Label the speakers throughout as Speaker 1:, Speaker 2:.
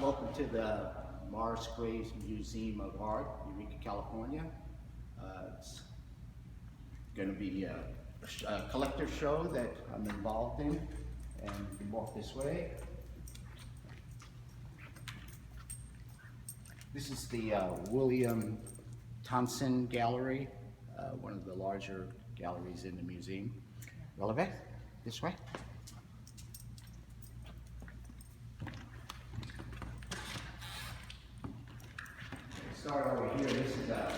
Speaker 1: Welcome to the Morris Graves Museum of Art, Eureka, California. It's going to be a collector show that I'm involved in, and you can walk this way. This is the William Thompson Gallery, one of the larger galleries in the museum. Relevant? This way. Start over here. This is a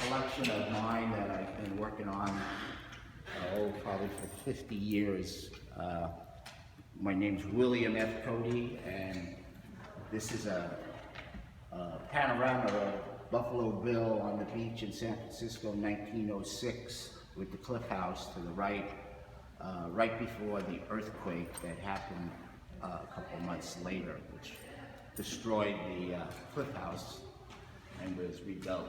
Speaker 1: collection of mine that I've been working on probably for 50 years. My name's William F. Cody, and this is a panorama of Buffalo Bill on the beach in San Francisco in 1906 with the Cliff House to the right, right before the earthquake that happened a couple months later, which destroyed the Cliff House and was rebuilt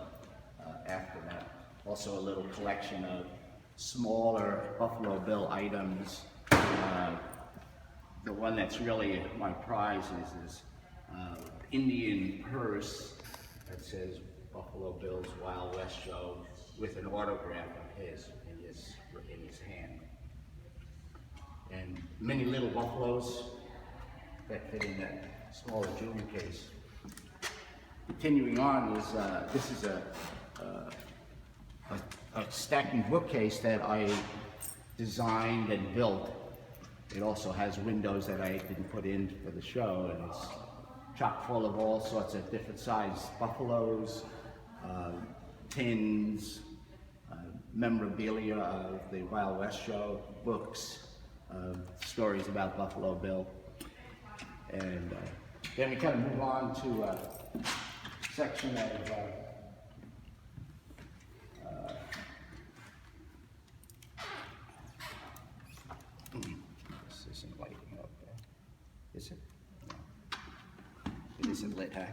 Speaker 1: after that. Also a little collection of smaller Buffalo Bill items. The one that's really my prize is this Indian purse that says Buffalo Bill's Wild West Show with an autograph of his in his hand. And many little buffaloes that fit in that smaller jewelry case. Continuing on is this is a stacking bookcase that I designed and built. It also has windows that I didn't put in for the show, and it's chock full of all sorts of different sized buffaloes, tins, memorabilia of the Wild West Show, books, stories about Buffalo Bill. And then we kind of move on to a section of this isn't lighting up there. Is it? No. It isn't lit, huh?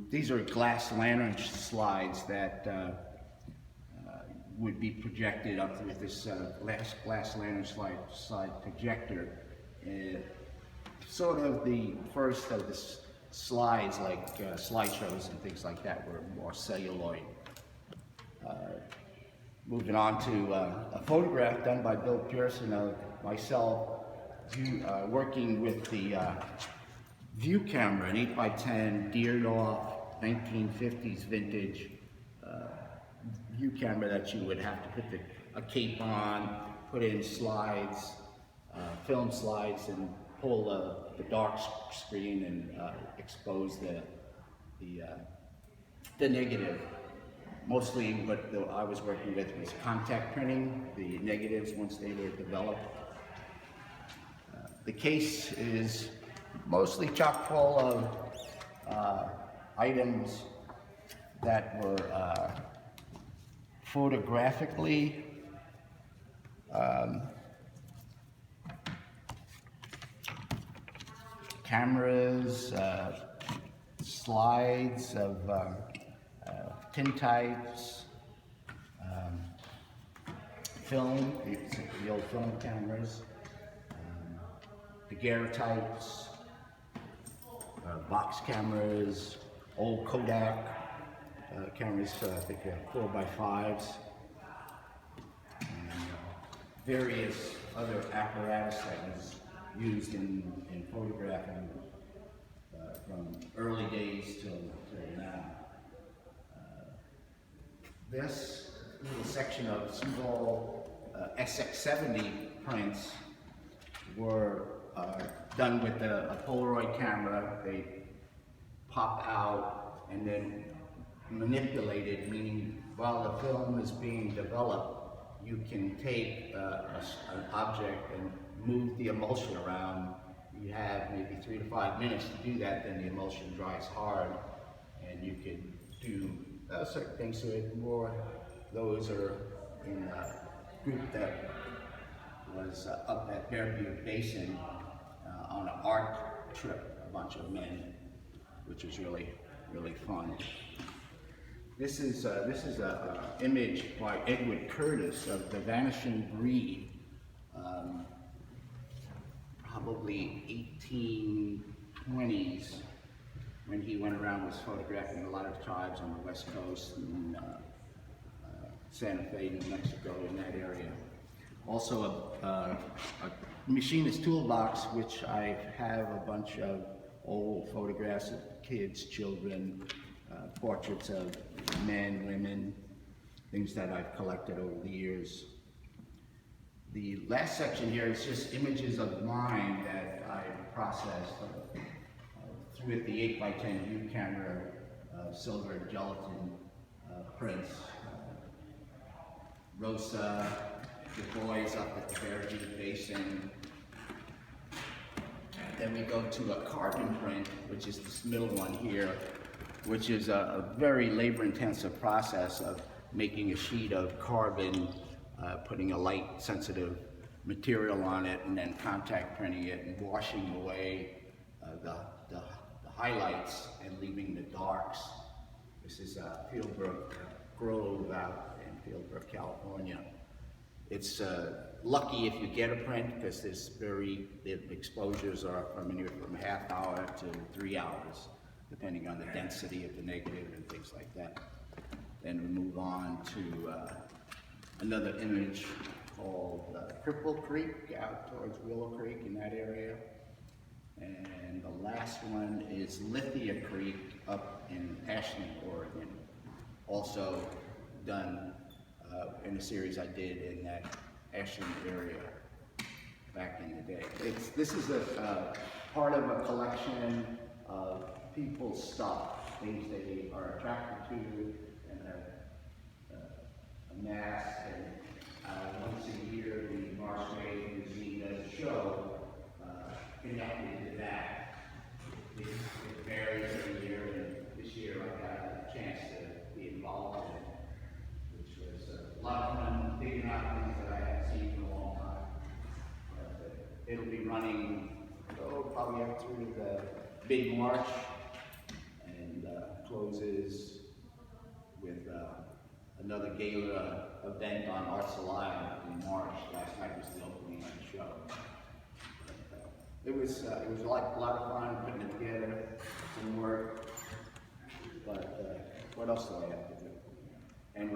Speaker 1: These are glass lantern slides that would be projected up with this glass lantern slide projector. Sort of the first of the slides, like slideshows and things like that, were more celluloid. Moving on to a photograph done by Bill Pearson of myself working with the view camera, an 8x10 deered off 1950s vintage view camera that you would have to put a cape on, put in slides, film slides, and pull the dark screen and expose the negative. Mostly what I was working with was contact printing, the negatives once they were developed. The case is mostly chock full of items that were photographically cameras, slides of tintypes, film, the old film cameras, daguerreotypes, box cameras, old Kodak cameras, I think 4x5s, and various other apparatus that was used in photographing from early days till now. This little section of small SX70 prints were done with a Polaroid camera. They pop out and then manipulated, meaning while the film is being developed, you can take an object and move the emulsion around. You have maybe 3 to 5 minutes to do that, then the emulsion dries hard, and you can do certain things to it. More those are in a group that was up at Bearview Basin on an art trip, a bunch of men, which was really fun. This is an image by Edward Curtis of the Vanishing Breed, probably 1820s when he went around, was photographing a lot of tribes on the West Coast and Santa Fe, New Mexico, in that area. Also a machinist toolbox, which I have a bunch of old photographs of kids, children, portraits of men, women, things that I've collected over the years. The last section here is just images of mine that I processed with the 8x10 view camera, silver gelatin prints. Rosa, the boys up at the Fairview Basin. Then we go to a carbon print, which is this middle one here, which is a very labor-intensive process of making a sheet of carbon, putting a light-sensitive material on it, and then contact printing it and washing away the highlights and leaving the darks. This is Fieldbrook Grove out in Fieldbrook, California. It's lucky if you get a print, because the exposures are from anywhere from a half hour to 3 hours, depending on the density of the negative and things like that. Then we move on to another image called Cripple Creek out towards Willow Creek in that area. And the last one is Lithia Creek up in Ashland, Oregon. Also done in a series I did in that Ashland area back in the day. This is a part of a collection of people's stuff, things they are attracted to and have amassed. And once a year, the Marshmaid Museum does a show connected to that. It varies every year, and this year I got a chance to be involved in it, which was a lot of fun digging out things that I hadn't seen for a long time. It'll be running probably up through the mid-March, and closes with another gala event on Arts Alive in March. Last night was the opening of the show. It was like a lot of fun putting it together, some work, but what else do I have to do? And